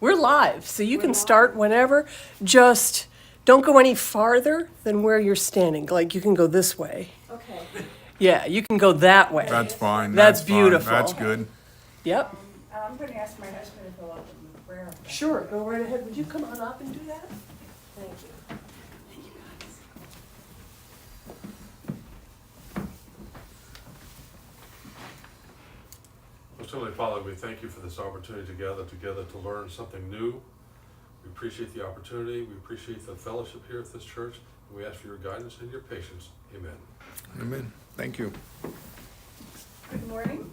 We're live, so you can start whenever. Just don't go any farther than where you're standing. Like you can go this way. Okay. Yeah, you can go that way. That's fine. That's fine, beautiful. That's good. Yep. I'm going to ask my husband if he'll open the prayer. Sure, go right ahead. Would you come on up and do that? Thank you. Most Heavenly Father, we thank you for this opportunity to gather together to learn something new. We appreciate the opportunity. We appreciate the fellowship here at this church. And we ask for your guidance and your patience. Amen. Amen. Thank you. Good morning.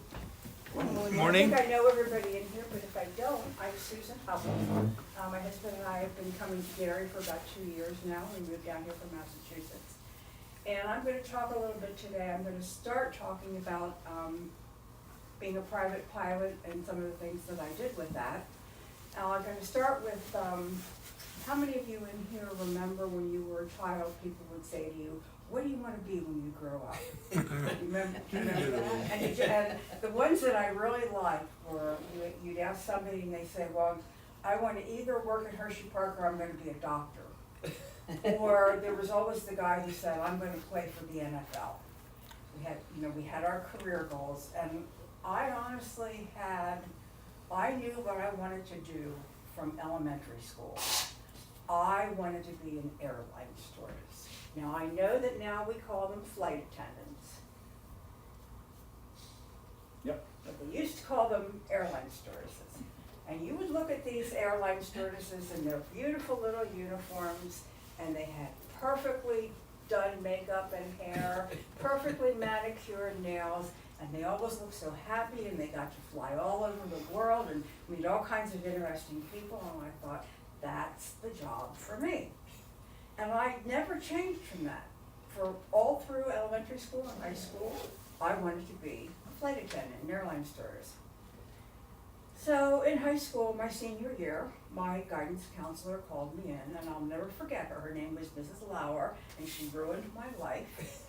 Good morning. I think I know everybody in here, but if I don't, I'm Susan Hubbell. My husband and I have been coming to Derry for about 2 years now. We moved down here from Massachusetts. And I'm going to talk a little bit today. I'm going to start talking about being a private pilot and some of the things that I did with that. I'm going to start with how many of you in here remember when you were a child, people would say to you, what do you want to be when you grow up? Remember that? And the ones that I really liked were, you'd ask somebody and they say, well, I want to either work at Hershey Park or I'm going to be a doctor. Or there was always the guy who said, I'm going to play for the NFL. We had our career goals, and I honestly I knew what I wanted to do from elementary school. I wanted to be an airline stewardess. Now, I know that now we call them flight attendants. Yep. But they used to call them airline stewardesses. And you would look at these airline stewardesses in their beautiful little uniforms, and they had perfectly done makeup and hair, perfectly manicured nails, and they always looked so happy, and they got to fly all over the world and meet all kinds of interesting people, and I thought, that's the job for me. And I never changed from that. For all through elementary school and high school, I wanted to be a flight attendant, an airline stewardess. So in high school, my senior year, my guidance counselor called me in, and I'll never forget her. Her name was Mrs. Lauer, and she ruined my life.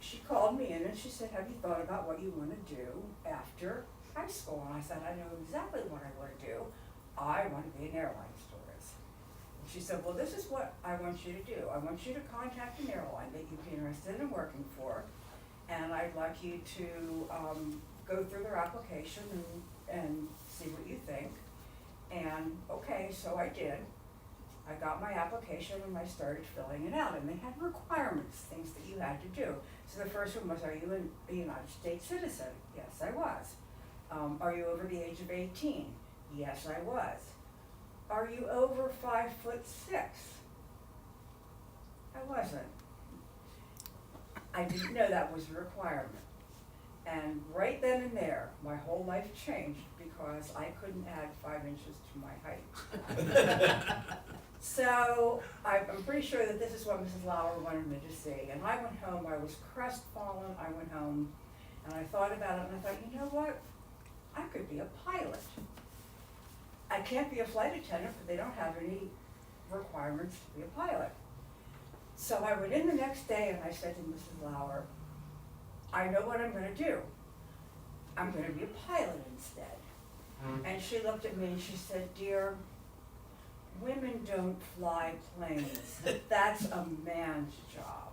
She called me in and she said, have you thought about what you want to do after high school? And I said, I know exactly what I want to do. I want to be an airline stewardess. And she said, well, this is what I want you to do. I want you to contact an airline that you'd be interested in working for, and I'd like you to go through their application and see what you think. And okay, so I did. I got my application and I started filling it out, and they had requirements, things that you had to do. So the first one was, are you a United States citizen? Yes, I was. Are you over the age of 18? Yes, I was. Are you over 5'6"? I wasn't. I didn't know that was a requirement. And right then and there, my whole life changed because I couldn't add 5 inches to my height. So I'm pretty sure that this is what Mrs. Lauer wanted me to see. And I went home, I was crestfallen. I went home and I thought about it, and I thought, you know what? I could be a pilot. I can't be a flight attendant, but they don't have any requirements to be a pilot. So I went in the next day and I said to Mrs. Lauer, I know what I'm going to do. I'm going to be a pilot instead. And she looked at me and she said, dear, women don't fly planes. That's a man's job.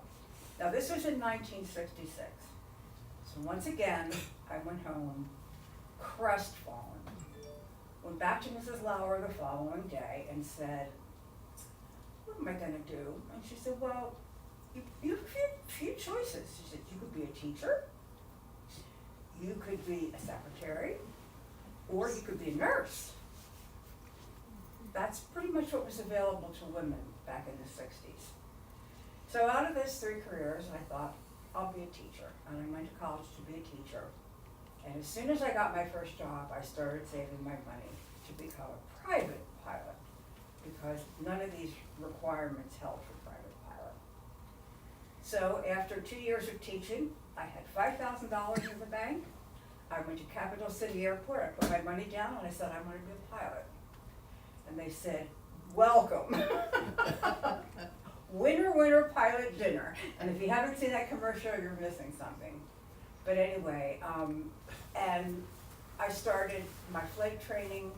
Now this was in 1966. So once again, I went home crestfallen. Went back to Mrs. Lauer the following day and said, what am I going to do? And she said, well, you have a few choices. She said, you could be a teacher, you could be a secretary, or you could be a nurse. That's pretty much what was available to women back in the 60s. So out of those 3 careers, I thought, I'll be a teacher. And I went to college to be a teacher. And as soon as I got my first job, I started saving my money to become a private pilot, because none of these requirements held for private pilot. So after 2 years of teaching, I had $5,000 in the bank. I went to Capital City Airport, I put my money down, and I said, I want to be a pilot. And they said, welcome. Winner, winner, pilot dinner. And if you haven't seen that commercial, you're missing something. But anyway, and I started my flight training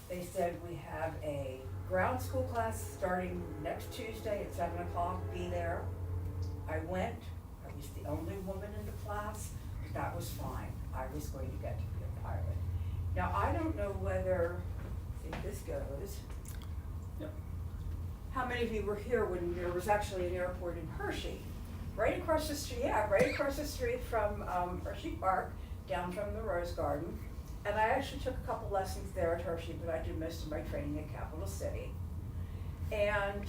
They said we have a ground school class starting next Tuesday at 7 o'clock, be there. I went, I was the only woman in the class, but that was fine. I was going to get to be a pilot. Now, I don't know whether, if this goes, how many of you were here when there was actually an airport in Hershey? Right across the street, right across the street from Hershey Park, down from the Rose Garden. And I actually took a couple lessons there at Hershey, but I did most of my training at Capital City. And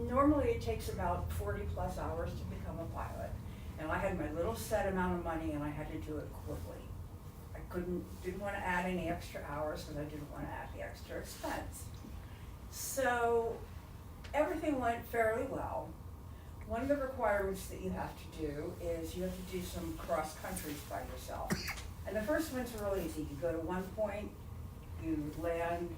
normally it takes about 40 plus hours to become a pilot. And I had my little set amount of money and I had to do it quickly. I didn't want to add any extra hours because I didn't want to add the extra expense. So everything went fairly well. One of the requirements that you have to do is you have to do some cross countries by yourself. And the first one's real easy. You go to one point, you land,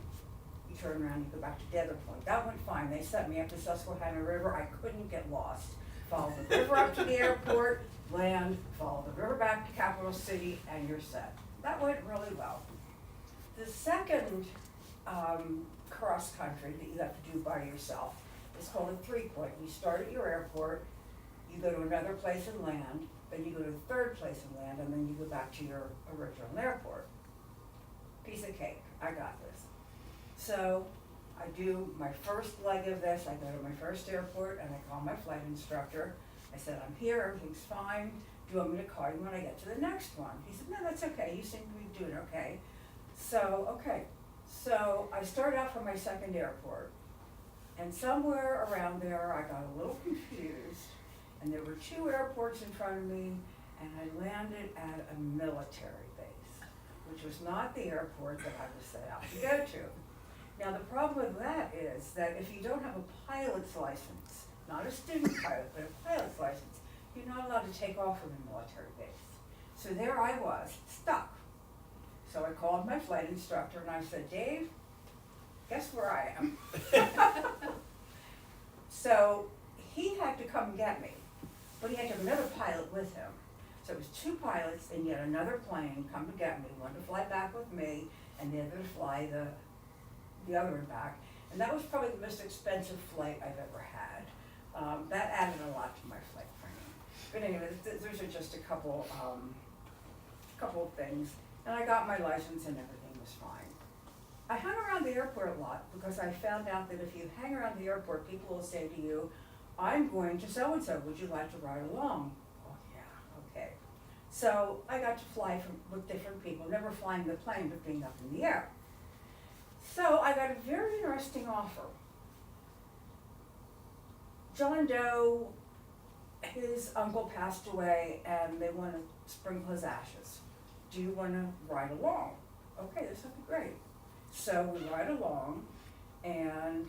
you turn around, you go back to the other point. That went fine. They sent me up the Susquehanna River. I couldn't get lost. Follow the river up to the airport, land, follow the river back to Capital City, and you're set. That went really well. The second cross country that you have to do by yourself is called a 3-point. You start at your airport, you go to another place and land, then you go to the third place and land, and then you go back to your original airport. Piece of cake, I got this. So I do my first leg of this, I go to my first airport and I call my flight instructor. I said, I'm here, everything's fine. Do you want me to call you when I get to the next one? He said, no, that's okay, you seem to be doing okay. So I started out from my second airport. And somewhere around there, I got a little confused. And there were 2 airports in front of me, and I landed at a military base, which was not the airport that I was set out to go to. Now, the problem with that is that if you don't have a pilot's license, not a student pilot, but a pilot's license, you're not allowed to take off from a military base. So there I was, stuck. So I called my flight instructor and I said, Dave, guess where I am? So he had to come get me, but he had to have another pilot with him. So it was 2 pilots and yet another plane come to get me, one to fly back with me and the other to fly the other one back. And that was probably the most expensive flight I've ever had. That added a lot to my flight training. But anyway, those are just a couple of things. And I got my license and everything was fine. I hung around the airport a lot because I found out that if you hang around the airport, people will say to you, I'm going to so-and-so, would you like to ride along? Oh yeah, okay. So I got to fly with different people, never flying the plane, but being up in the air. So I got a very interesting offer. John Doe, his uncle passed away and they want to sprinkle his ashes. Do you want to ride along? Okay, this will be great. So we ride along, and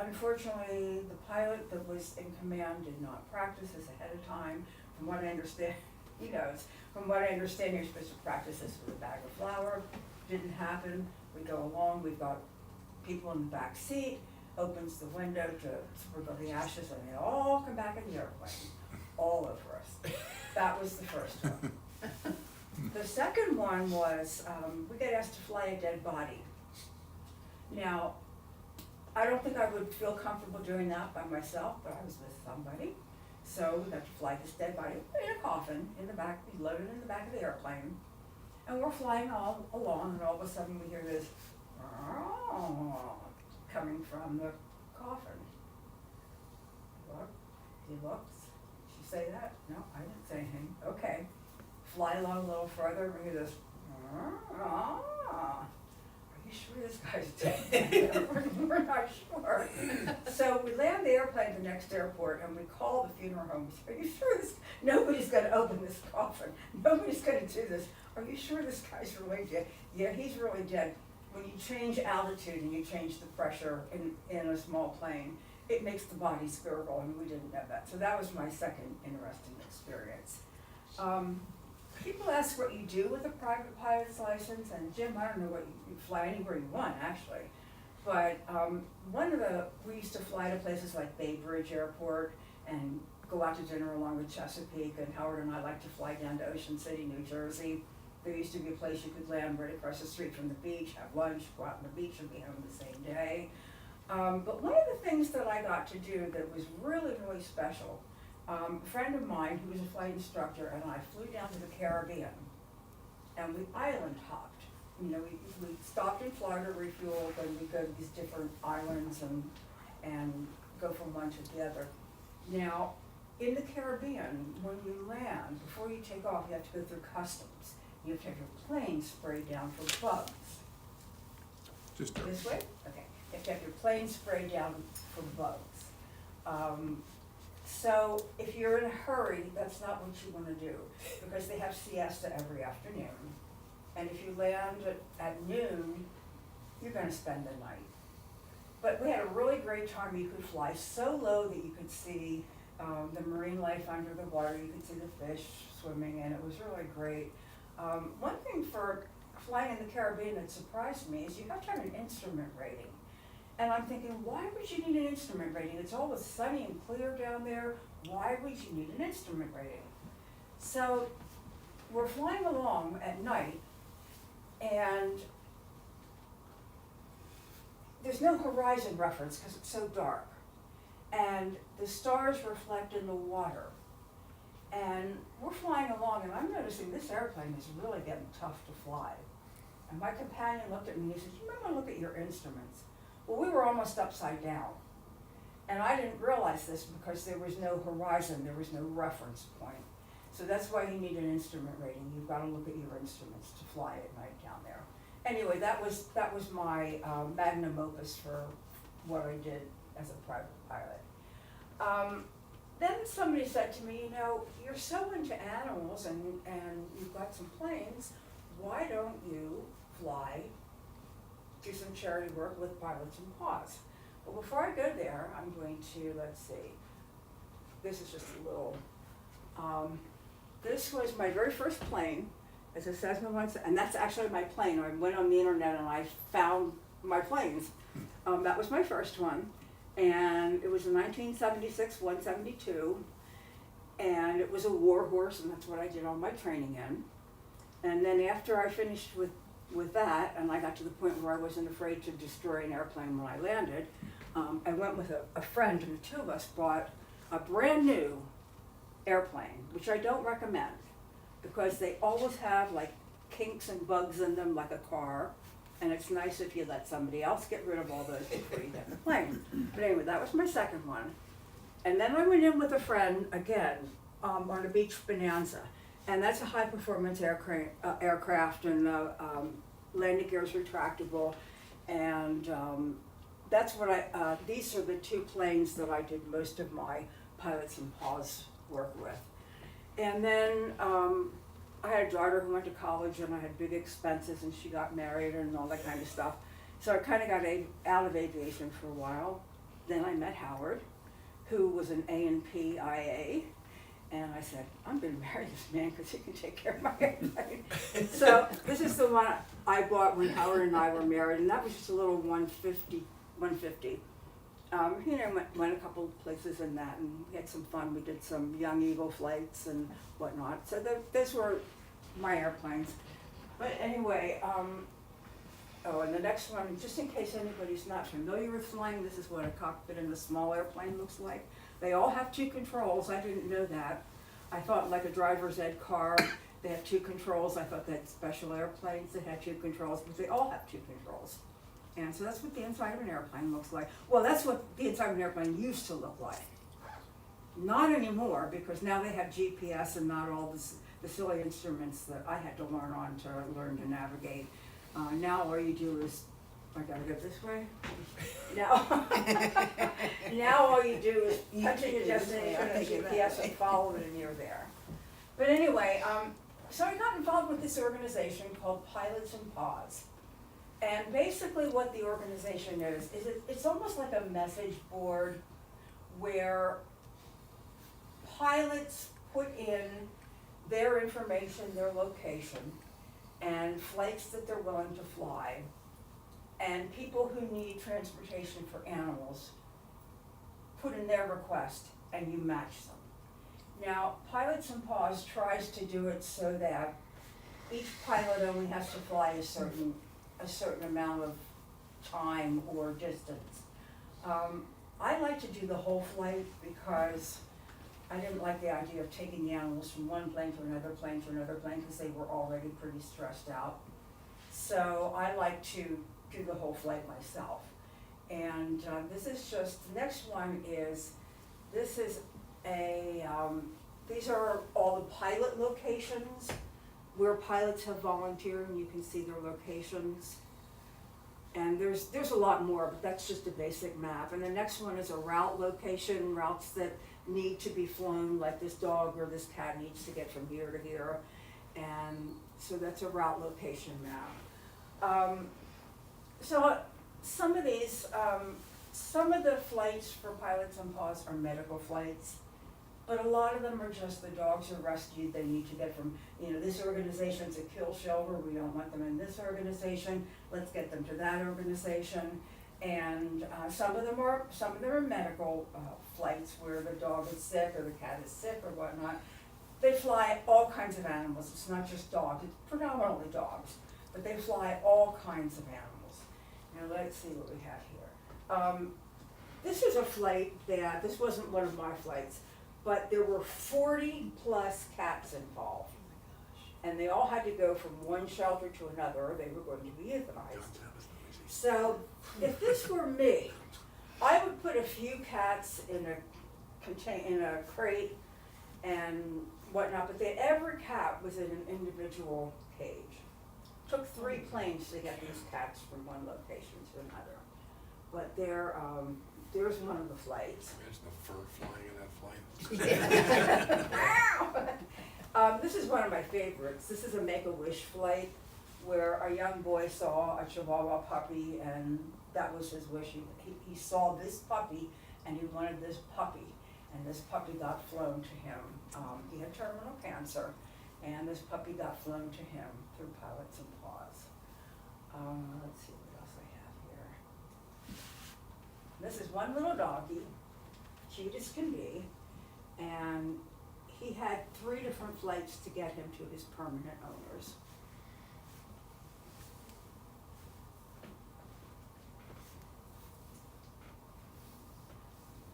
unfortunately, the pilot that was in command did not practice this ahead of time. From what I understand, he knows. From what I understand, you're supposed to practice this with a bag of flour. Didn't happen. We go along, we've got people in the back seat, opens the window to sprinkle the ashes, and they all come back in the airplane, all over us. That was the first one. The second one was, we got asked to fly a dead body. Now, I don't think I would feel comfortable doing that by myself, but I was with somebody. So we got to fly this dead body in a coffin in the back, we loaded in the back of the airplane. And we're flying all along, and all of a sudden we hear this coming from the coffin. He looks, did she say that? No, I didn't say anything. Okay. Fly along a little further, we hear this, are you sure this guy's dead? We're not sure. So we land the airplane at the next airport and we call the funeral home. Are you sure nobody's gonna open this coffin? Nobody's gonna do this. Are you sure this guy's really dead? Yeah, he's really dead. When you change altitude and you change the pressure in a small plane, it makes the body gurgle, and we didn't know that. So that was my second interesting experience. People ask what you do with a private pilot's license, and Jim, I don't know what you fly anywhere you want, actually. But we used to fly to places like Bay Bridge Airport and go out to dinner along the Chesapeake, and Howard and I like to fly down to Ocean City, New Jersey. There used to be a place you could land right across the street from the beach, have lunch, go out on the beach and be home the same day. But one of the things that I got to do that was really, really special, a friend of mine who was a flight instructor and I flew down to the Caribbean and we island hopped. You know, we stopped in Florida, refueled, and we go to these different islands and go from one to the other. Now, in the Caribbean, when you land, before you take off, you have to go through customs. You have to have your plane sprayed down for bugs. Just This way? Okay. You have to have your plane sprayed down for bugs. So if you're in a hurry, that's not what you want to do, because they have siesta every afternoon. And if you land at noon, you're going to spend the night. But we had a really great time. You could fly so low that you could see the marine life under the water. You could see the fish swimming, and it was really great. One thing for flying in the Caribbean that surprised me is you have to have an instrument rating. And I'm thinking, why would you need an instrument rating? It's always sunny and clear down there. Why would you need an instrument rating? So we're flying along at night, and there's no horizon reference because it's so dark. And the stars reflect in the water. And we're flying along, and I'm noticing this airplane is really getting tough to fly. And my companion looked at me and he said, "You might want to look at your instruments." Well, we were almost upside down. And I didn't realize this because there was no horizon, there was no reference point. So that's why you need an instrument rating. You've got to look at your instruments to fly at night down there. Anyway, that was my magnum opus for what I did as a private pilot. Then somebody said to me, "You know, you're so into animals and you've got some planes, why don't you do some charity work with Pilots and Paws?" But before I go there, I'm going to, let's see, this is just a little, this was my very first plane. As a Cessna 170, and that's actually my plane. I went on the internet and I found my planes. That was my first one, and it was a 1976 172, and it was a war horse, and that's what I did all my training in. And then after I finished with that, and I got to the point where I wasn't afraid to destroy an airplane when I landed, I went with a friend, and the two of us bought a brand new airplane, which I don't recommend, because they always have like kinks and bugs in them like a car, and it's nice if you let somebody else get rid of all those before you get in the plane. But anyway, that was my second one. And then I went in with a friend again on a beach bonanza, and that's a high performance aircraft, and the landing gear is retractable, and that's what these are the two planes that I did most of my Pilots and Paws work with. And then I had a daughter who went to college, and I had big expenses, and she got married and all that kind of stuff. So I kind of got out of aviation for a while. Then I met Howard, who was an A&P IA, and I said, "I'm going to marry this man because he can take care of my airplane." So this is the one I bought when Howard and I were married, and that was just a little 150. Went a couple places in that, and we had some fun. We did some Young Eagle flights and whatnot. So those were my airplanes. But anyway, and the next one, just in case anybody's not familiar with flying, this is what a cockpit in a small airplane looks like. They all have two controls. I didn't know that. I thought like a driver's ed car, they have two controls. I thought they had special airplanes that had two controls, but they all have two controls. And so that's what the inside of an airplane looks like. Well, that's what the inside of an airplane used to look like. Not anymore, because now they have GPS and not all the silly instruments that I had to learn on to learn to navigate. Now all you do is, I gotta go this way? Now all you do is punch in your destination and GPS and follow it, and you're there. But anyway, so I got involved with this organization called Pilots and Paws. And basically what the organization is it's almost like a message board where pilots put in their information, their location, and flights that they're willing to fly, and people who need transportation for animals put in their request, and you match them. Now, Pilots and Paws tries to do it so that each pilot only has to fly a certain amount of time or distance. I like to do the whole flight because I didn't like the idea of taking the animals from one plane to another plane to another plane because they were already pretty stressed out. So I like to do the whole flight myself. And this is just, the next one is, this is a, these are all the pilot locations where pilots have volunteered, and you can see their locations. And there's a lot more, but that's just a basic map. And the next one is a route location, routes that need to be flown, like this dog or this cat needs to get from here to here. And so that's a route location map. So some of these, some of the flights for pilots on pause are medical flights, but a lot of them are just the dogs are rescued, they need to get from, this organization's a kill shelter, we don't want them in this organization, let's get them to that organization. And some of them are medical flights where the dog is sick or the cat is sick or whatnot. They fly all kinds of animals, it's not just dogs, it's predominantly dogs, but they fly all kinds of animals. Now let's see what we have here. This is a flight that, this wasn't one of my flights, but there were 40 plus cats involved. And they all had to go from one shelter to another or they were going to be euthanized. So if this were me, I would put a few cats in a crate and whatnot, but every cat was in an individual cage. Took 3 planes to get these cats from one location to another. But there's one of the flights. Imagine the fur flying in that flight. This is one of my favorites. This is a Make-A-Wish flight where a young boy saw a Chihuahua puppy and that was his wish. He saw this puppy and he wanted this puppy, and this puppy got flown to him. He had terminal cancer, and this puppy got flown to him through Pilots and Paws. Let's see what else I have here. This is one little doggy, cute as can be, and he had 3 different flights to get him to his permanent owners.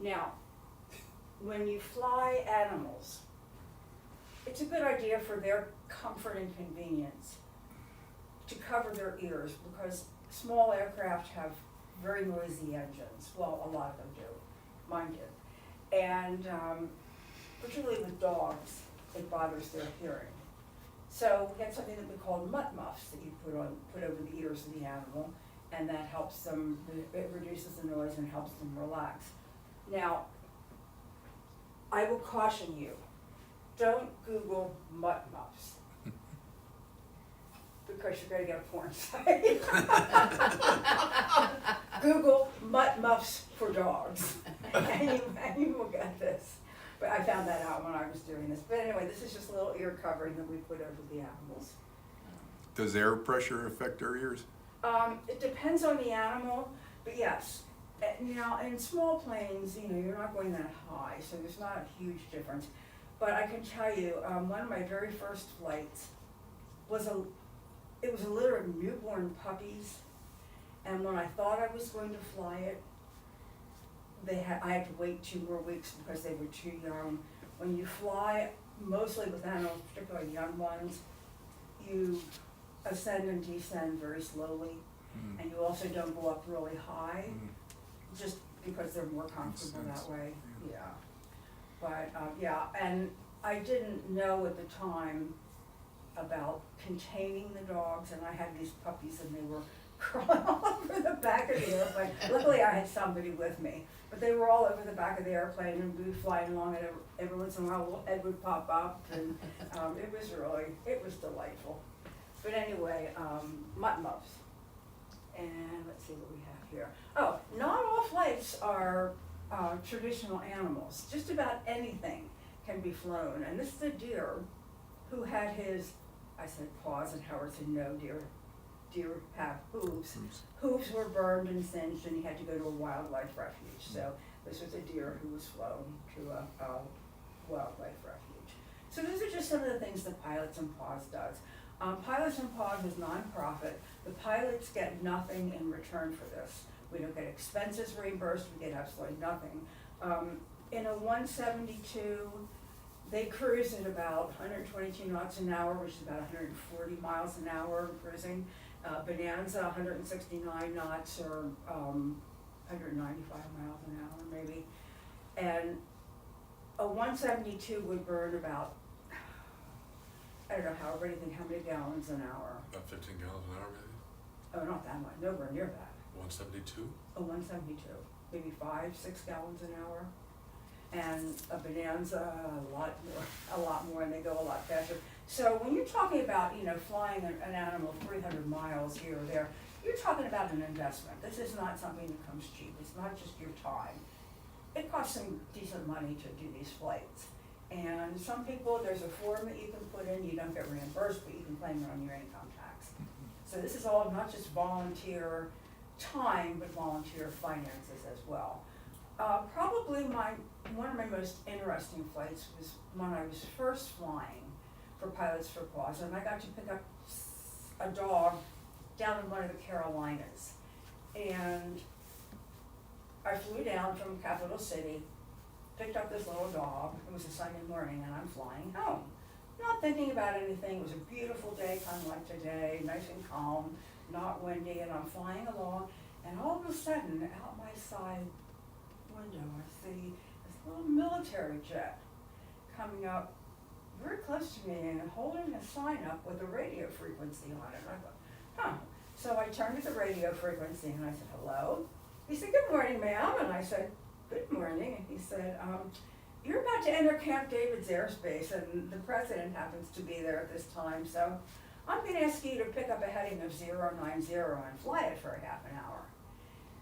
Now, when you fly animals, it's a good idea for their comfort and convenience to cover their ears because small aircraft have very noisy engines. Well, a lot of them do. Mine do. And particularly with dogs, it bothers their hearing. So we had something that we called mutt muffs that you put over the ears of the animal, and that helps them, it reduces the noise and helps them relax. Now, I will caution you, don't Google mutt muffs, because you're gonna get a porn site. Google mutt muffs for dogs, and you will get this. But I found that out when I was doing this. But anyway, this is just a little ear covering that we put over the animals. Does air pressure affect their ears? It depends on the animal, but yes. Now, in small planes, you're not going that high, so there's not a huge difference. But I can tell you, one of my very first flights was it was a litter of newborn puppies, and when I thought I was going to fly it, I had to wait 2 more weeks because they were too young. When you fly, mostly with animals, particularly young ones, you ascend and descend very slowly, and you also don't go up really high, just because they're more comfortable that way. Yeah. But yeah, and I didn't know at the time about containing the dogs, and I had these puppies and they were crawling all over the back of the airplane. Luckily I had somebody with me, but they were all over the back of the airplane, and we were flying along, and every once in a while a little head would pop up, and it was delightful. But anyway, mutt muffs. And let's see what we have here. Oh, not all flights are traditional animals. Just about anything can be flown. And this is a deer who had his, I said paws, and Howard said no, deer have hooves. Hooves were burned and singed, and he had to go to a wildlife refuge. So this was a deer who was flown to a wildlife refuge. So those are just some of the things that Pilots and Paws does. Pilots and Pod is nonprofit. The pilots get nothing in return for this. We don't get expenses reimbursed, we get absolutely nothing. In a 172, they cruise at about 122 knots an hour, which is about 140 miles an hour cruising. Bonanza, 169 knots or 195 miles an hour maybe. And a 172 would burn about, I don't know how many gallons an hour. About 15 gallons an hour, maybe? Oh, not that much, nowhere near that. 172? A 172, maybe 5-6 gallons an hour. And a Bonanza, a lot more, and they go a lot faster. So when you're talking about, flying an animal 300 miles here or there, you're talking about an investment. This is not something that comes cheap. It's not just your time. It costs some decent money to do these flights. And some people, there's a form that you can put in, you don't get reimbursed, but you can claim it on your income tax. So this is all not just volunteer time, but volunteer finances as well. Probably one of my most interesting flights was when I was first flying for Pilots for Cause, and I got to pick up a dog down in one of the Carolinas. And I flew down from Capital City, picked up this little dog. It was a Sunday morning, and I'm flying home. Not thinking about anything. It was a beautiful day, kind of like today, nice and calm, not windy, and I'm flying along, and all of a sudden, out my side window, I see this little military jet coming up very close to me and holding a sign up with a radio frequency on it. And I thought, huh. So I turned to the radio frequency and I said, hello? He said, good morning, ma'am. And I said, good morning. And he said, you're about to enter Camp David's airspace, and the president happens to be there at this time, so I'm going to ask you to pick up a heading of 090 and fly it for a half an hour.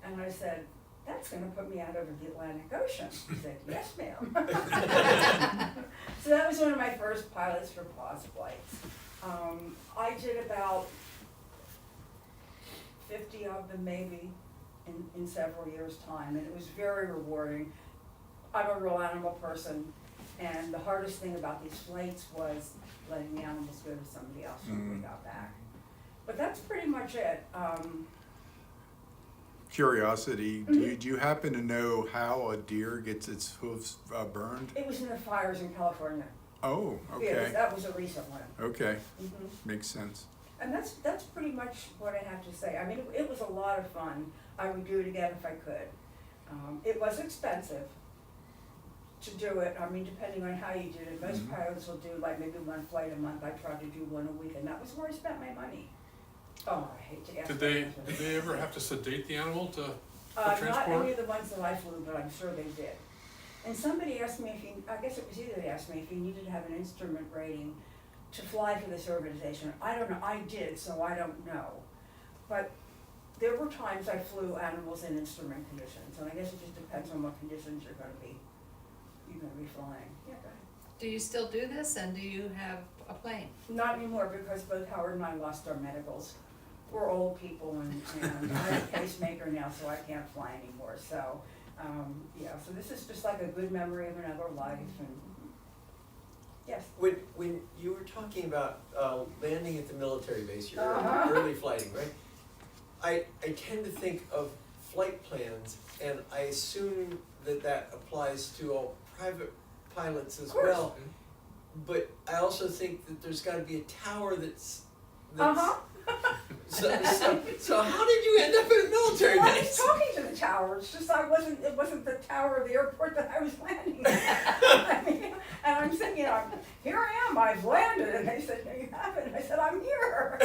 And I said, that's going to put me out over the Atlantic Ocean. He said, yes, ma'am. So that was one of my first Pilots for Cause flights. I did about 50 of them maybe in several years' time, and it was very rewarding. I'm a real animal person, and the hardest thing about these flights was letting the animals go to somebody else when we got back. But that's pretty much it. Curiosity, do you happen to know how a deer gets its hooves burned? It was in the fires in California. Oh, Yeah, okay. that was a recent one. Okay, Mm-hmm. makes sense. And that's pretty much what I have to say. I mean, it was a lot of fun. I would do it again if I could. It was expensive to do it. I mean, depending on how you did it. Most pilots will do like maybe one flight a month. I tried to do one a week, and that was where I spent my money. Oh, I hate to ask. Did they ever have to sedate the animal for Not transport? any of the ones that I flew, but I'm sure they did. And somebody asked me I guess it was you that asked me if you needed to have an instrument rating to fly for this organization. I don't know, I did, so I don't know. But there were times I flew animals in instrument conditions, and I guess it just depends on what conditions you're gonna be flying. Yeah, go ahead. Do you still do this, and do you have a plane? Not anymore, because both Howard and I lost our medicals. We're old people, and I have a pacemaker now, so I can't fly anymore. So, yeah, so this is just like a good memory of another life. And yes. When you were talking about landing at the military base, your early flighting, right? I tend to think of flight plans, and I assume that applies to all private pilots as well. But I also think that there's got to be a tower that's so how did you end up in a military Well, I was base? talking to the tower. It's just it wasn't the tower of the airport that I was landing at. I mean, and I'm thinking, here I am, I've landed. And they said, no, you haven't. I said, I'm here.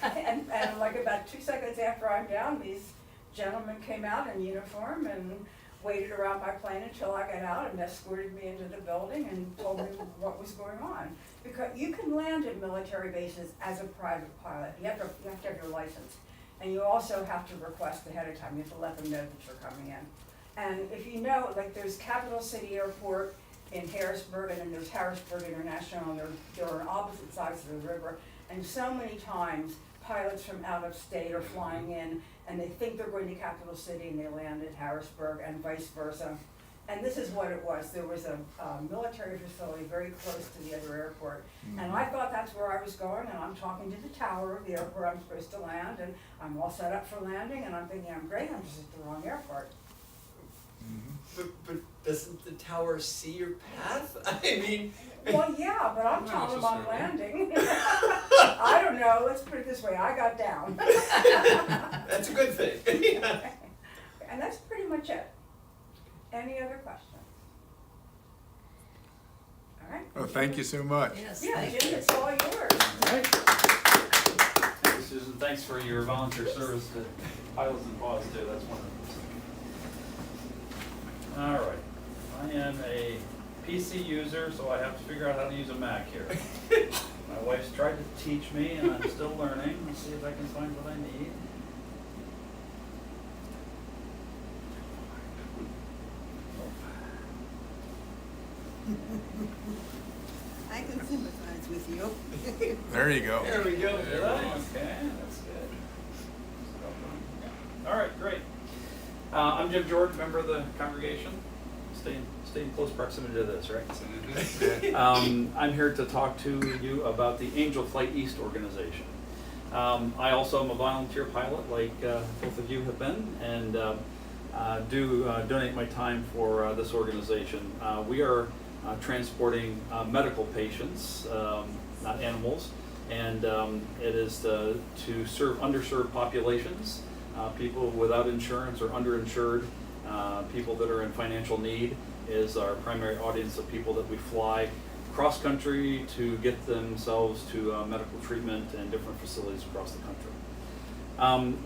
and like about 2 seconds after I'm down, these gentlemen came out in uniform and waited around my plane until I got out and escorted me into the building and told me what was going on. Because you can land at military bases as a private pilot. You have to have your license. And you also have to request ahead of time. You have to let them know that you're coming in. And if you know, like there's Capital City Airport in Harrisburg, and then there's Harrisburg International, and they're on opposite sides of the river. And so many times, pilots from out of state are flying in, and they think they're going to Capital City, and they land at Harrisburg, and vice versa. And this is what it was. There was a military facility very close to the other airport. And I thought that's where I was going, and I'm talking to the tower of the airport I'm supposed to land, and I'm all set up for landing, and I'm thinking, I'm great, I'm just at the wrong airport. But doesn't the tower see your path? I mean, Well, yeah, but I'm Not telling them I'm necessarily. landing. I don't know, let's put it this way, I got down. that's a good thing. And that's pretty much it. Any other questions? All right. Well, thank you so much. Yes, Yeah, thank Jim, you. it's all yours. Thank you, Susan. Thanks for your volunteer service to pilots and pause too. That's wonderful. All right. I am a PC user, so I have to figure out how to use a Mac here. My wife's tried to teach me, and I'm still learning. Let's see if I can find what I need. I can sympathize with you. There you go. There we go. Okay, that's good. All right, great. I'm Jim George, member of the congregation. Stay in close proximity to this, right? I'm here to talk to you about the Angel Flight East organization. I also am a volunteer pilot, like both of you have been, and do donate my time for this organization. We are transporting medical patients, not animals, and it is to serve underserved populations, people without insurance or underinsured, people that are in financial need is our primary audience of people that we fly cross country to get themselves to medical treatment in different facilities across the country.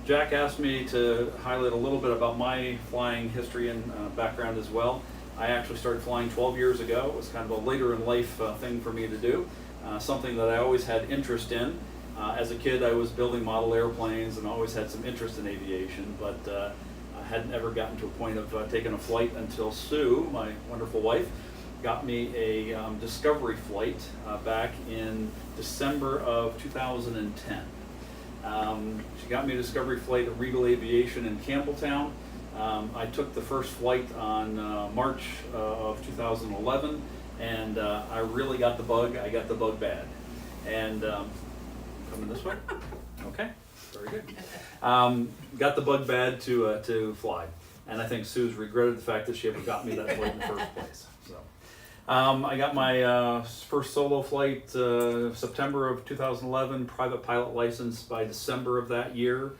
Jack asked me to highlight a little bit about my flying history and background as well. I actually started flying 12 years ago. It was kind of a later in life thing for me to do, something that I always had interest in. As a kid, I was building model airplanes and always had some interest in aviation, but I hadn't ever gotten to a point of taking a flight until Sue, my wonderful wife, got me a discovery flight back in December of 2010. She got me a discovery flight at Regal Aviation in Campbelltown. I took the first flight on March of 2011, and I really got the bug. I got the bug bad. And coming this way? Okay, very good. Got the bug bad to fly. And I think Sue's regretted the fact that she ever got me that flight in the first place. So, I got my first solo flight September of 2011, private pilot license by December of that year.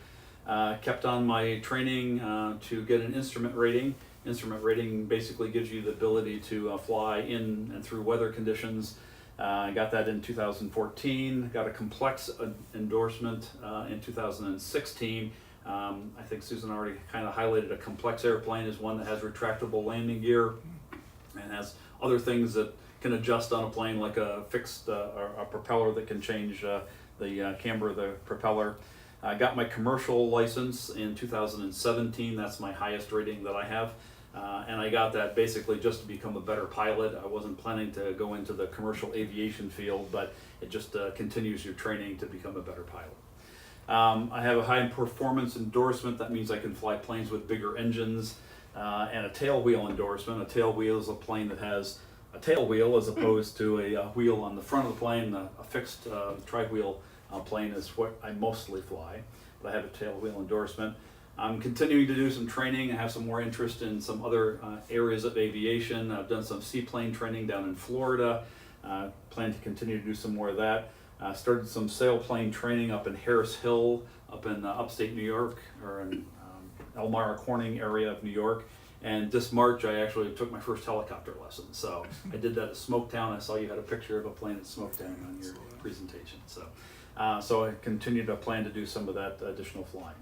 Kept on my training to get an instrument rating. Instrument rating basically gives you the ability to fly in and through weather conditions. I got that in 2014, got a complex endorsement in 2016. I think Susan already kind of highlighted a complex airplane is one that has retractable landing gear and has other things that can adjust on a plane, like a fixed or a propeller that can change the camber of the propeller. I got my commercial license in 2017. That's my highest rating that I have. And I got that basically just to become a better pilot. I wasn't planning to go into the commercial aviation field, but it just continues your training to become a better pilot. I have a high performance endorsement. That means I can fly planes with bigger engines, and a tail wheel endorsement. A tail wheel is a plane that has a tail wheel as opposed to a wheel on the front of the plane. A fixed tri-wheel plane is what I mostly fly, but I have a tail wheel endorsement. I'm continuing to do some training. I have some more interest in some other areas of aviation. I've done some seaplane training down in Florida. Plan to continue to do some more of that. Started some sailplane training up in Harris Hill, up in upstate New York, or in Elmira Corning area of New York. And this March, I actually took my first helicopter lesson. So I did that at Smoketown. I saw you had a picture of a plane at Smoketown on your presentation. So I continue to plan to do some of that additional flying.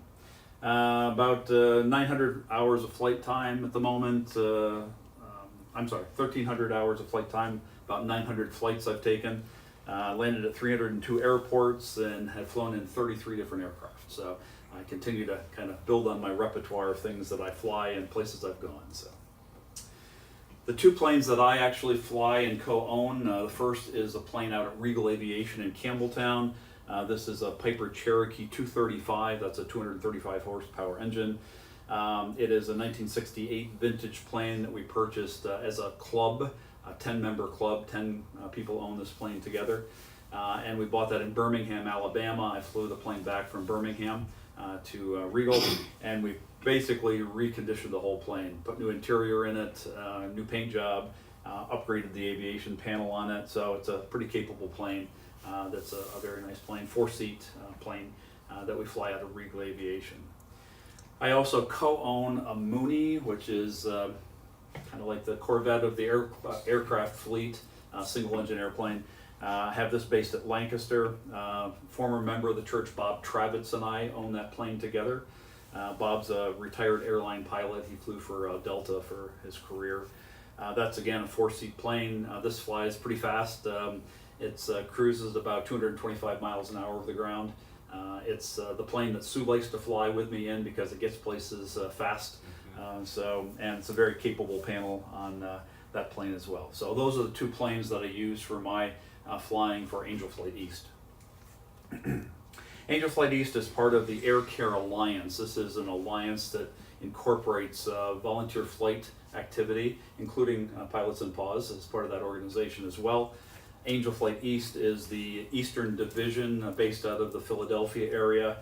About 900 hours of flight time at the moment. 1,300 hours of flight time, about 900 flights I've taken. Landed at 302 airports and have flown in 33 different aircraft. So I continue to kind of build on my repertoire of things that I fly and places I've gone. So the two planes that I actually fly and co-own, the first is a plane out at Regal Aviation in Campbelltown. This is a Piper Cherokee 235. That's a 235 horsepower engine. It is a 1968 vintage plane that we purchased as a club, a 10-member club. 10 people own this plane together. And we bought that in Birmingham, Alabama. I flew the plane back from Birmingham to Regal, and we basically reconditioned the whole plane, put new interior in it, new paint job, upgraded the aviation panel on it. So it's a pretty capable plane. That's a very nice plane, 4-seat plane that we fly out of Regal Aviation. I also co-own a Mooney, which is kind of like the Corvette of the aircraft fleet, single engine airplane. I have this based at Lancaster. Former member of the church, Bob Travitz, and I own that plane together. Bob's a retired airline pilot. He flew for Delta for his career. That's again a 4-seat plane. This flies pretty fast. It cruises about 225 miles an hour over the ground. It's the plane that Sue likes to fly with me in because it gets places fast. And it's a very capable panel on that plane as well. So those are the 2 planes that I use for my flying for Angel Flight East. Angel Flight East is part of the Air Care Alliance. This is an alliance that incorporates volunteer flight activity, including Pilots and Paws as part of that organization as well. Angel Flight East is the Eastern Division based out of the Philadelphia area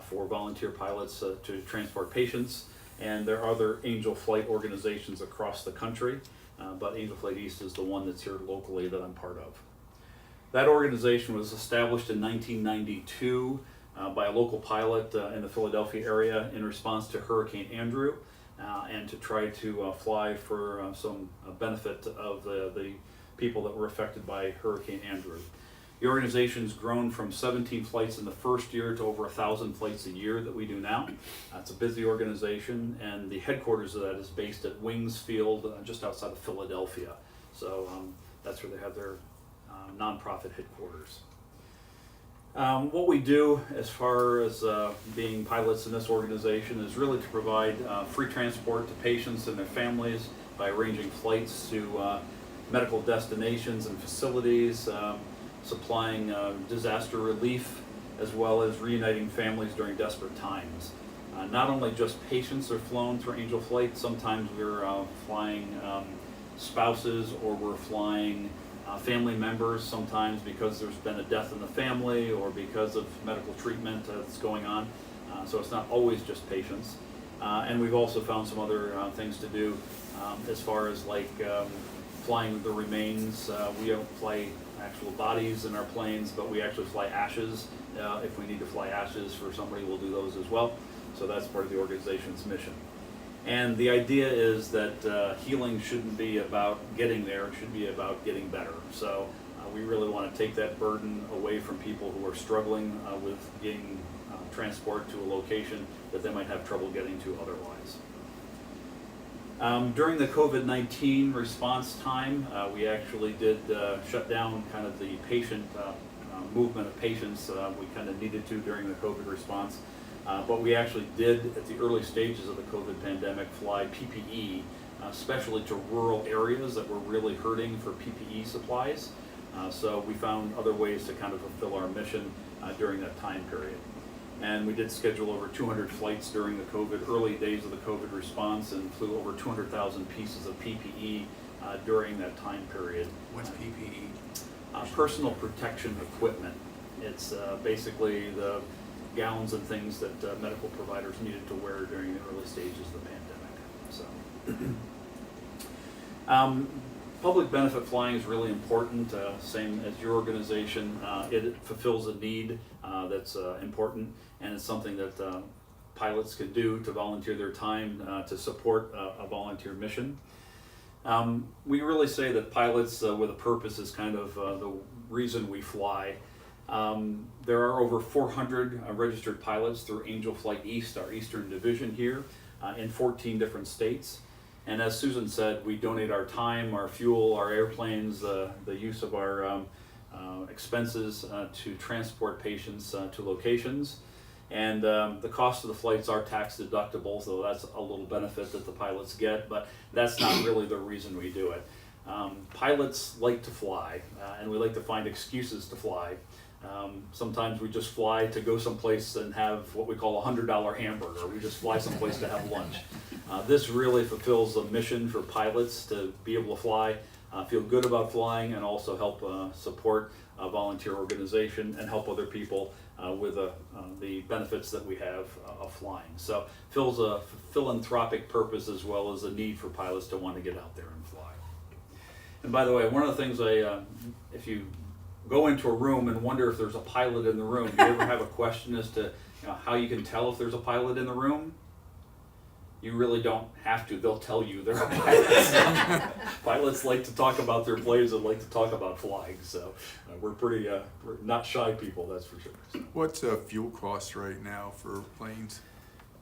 for volunteer pilots to transport patients. And there are other Angel Flight organizations across the country, but Angel Flight East is the one that's here locally that I'm part of. That organization was established in 1992 by a local pilot in the Philadelphia area in response to Hurricane Andrew, and to try to fly for some benefit of the people that were affected by Hurricane Andrew. The organization's grown from 17 flights in the first year to over 1,000 flights a year that we do now. It's a busy organization, and the headquarters of that is based at Wings Field, just outside of Philadelphia. So that's where they have their nonprofit headquarters. What we do as far as being pilots in this organization is really to provide free transport to patients and their families by arranging flights to medical destinations and facilities, supplying disaster relief, as well as reuniting families during desperate times. Not only just patients are flown through Angel Flight, sometimes we're flying spouses, or we're flying family members, sometimes because there's been a death in the family or because of medical treatment that's going on. So it's not always just patients. And we've also found some other things to do as far as like flying the remains. We don't fly actual bodies in our planes, but we actually fly ashes. If we need to fly ashes for somebody, we'll do those as well. So that's part of the organization's mission. And the idea is that healing shouldn't be about getting there, it should be about getting better. So we really want to take that burden away from people who are struggling with getting transport to a location that they might have trouble getting to otherwise. During the COVID-19 response time, we actually did shut down kind of the patient movement of patients. We kind of needed to during the COVID response. But we actually did, at the early stages of the COVID pandemic, fly PPE, especially to rural areas that were really hurting for PPE supplies. So we found other ways to kind of fulfill our mission during that time period. And we did schedule over 200 flights during the early days of the COVID response, and flew over 200,000 pieces of PPE during that time period. What's PPE? Personal protection equipment. It's basically the gowns and things that medical providers needed to wear during the early stages of the pandemic. So, public benefit flying is really important, same as your organization. It fulfills a need that's important, and it's something that pilots can do to volunteer their time to support a volunteer mission. We really say that pilots with a purpose is kind of the reason we fly. There are over 400 registered pilots through Angel Flight East, our Eastern Division here, in 14 different states. And as Susan said, we donate our time, our fuel, our airplanes, the use of our expenses to transport patients to locations. And the cost of the flights are tax deductible, so that's a little benefit that the pilots get, but that's not really the reason we do it. Pilots like to fly, and we like to find excuses to fly. Sometimes we just fly to go someplace and have what we call a $100 hamburger. We just fly someplace to have lunch. This really fulfills a mission for pilots to be able to fly, feel good about flying, and also help support a volunteer organization and help other people with the benefits that we have of flying. So fills a philanthropic purpose as well as a need for pilots to want to get out there and fly. And by the way, one of the things if you go into a room and wonder if there's a pilot in the room, do you ever have a question as to how you can tell if there's a pilot in the room? You really don't have to. They'll tell you there are pilots. Pilots like to talk about their planes and like to talk about flying. So we're not shy people, that's for sure. So. What's fuel costs right now for planes?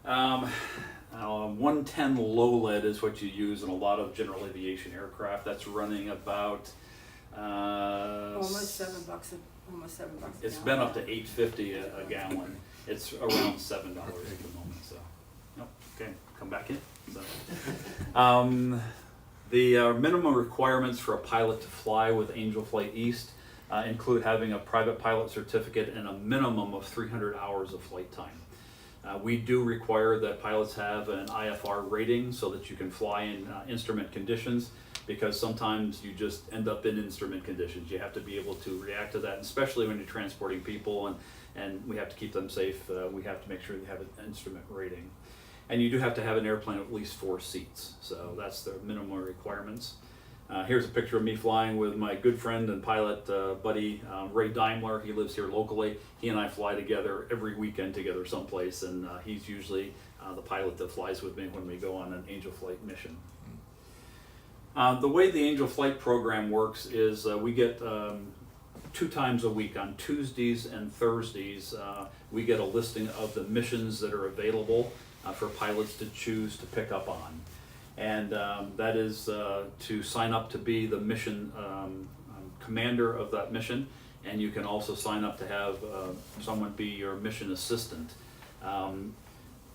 110 low lead is what you use in a lot of general aviation aircraft. That's running about Almost $7 almost $7 a It's gallon. been up to $8.50 a gallon. It's around $7 at the moment. So, nope. Okay, come back in. So, the minimum requirements for a pilot to fly with Angel Flight East include having a private pilot certificate and a minimum of 300 hours of flight time. We do require that pilots have an IFR rating so that you can fly in instrument conditions, because sometimes you just end up in instrument conditions. You have to be able to react to that, especially when you're transporting people and we have to keep them safe. We have to make sure they have an instrument rating. And you do have to have an airplane with at least 4 seats. So that's the minimum requirements. Here's a picture of me flying with my good friend and pilot buddy, Ray Daimler. He lives here locally. He and I fly together every weekend together someplace, and he's usually the pilot that flies with me when we go on an Angel Flight mission. The way the Angel Flight program works is we get 2 times a week, on Tuesdays and Thursdays, we get a listing of the missions that are available for pilots to choose to pick up on. And that is to sign up to be the mission commander of that mission, and you can also sign up to have someone be your mission assistant.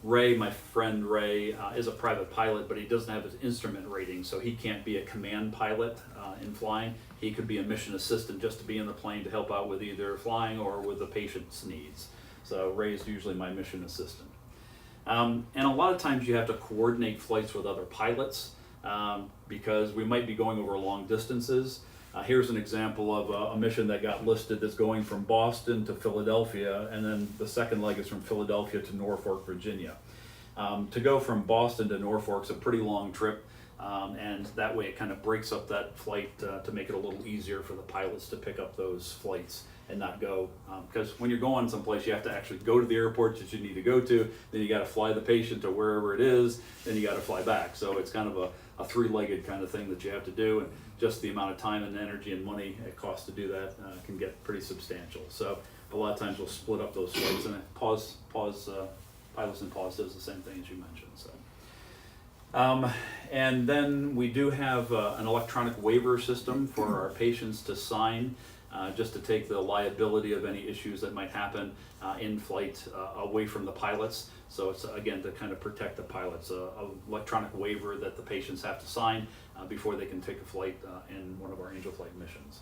Ray, my friend Ray, is a private pilot, but he doesn't have his instrument rating, so he can't be a command pilot in flying. He could be a mission assistant just to be in the plane to help out with either flying or with the patient's needs. So Ray is usually my mission assistant. And a lot of times you have to coordinate flights with other pilots because we might be going over long distances. Here's an example of a mission that got listed that's going from Boston to Philadelphia, and then the second leg is from Philadelphia to Norfolk, Virginia. To go from Boston to Norfolk's a pretty long trip, and that way it kind of breaks up that flight to make it a little easier for the pilots to pick up those flights and not go, because when you're going someplace you have to actually go to the airport that you need to go to, then you got to fly the patient to wherever it is, then you got to fly back. So it's kind of a 3-legged kind of thing that you have to do, and just the amount of time and energy and money it costs to do that can get pretty substantial. So a lot of times we'll split up those flights, and pilots and pause does the same thing as you mentioned. So. And then we do have an electronic waiver system for our patients to sign, just to take the liability of any issues that might happen in flight away from the pilots. So it's, again, to kind of protect the pilots, an electronic waiver that the patients have to sign before they can take a flight in one of our Angel Flight missions.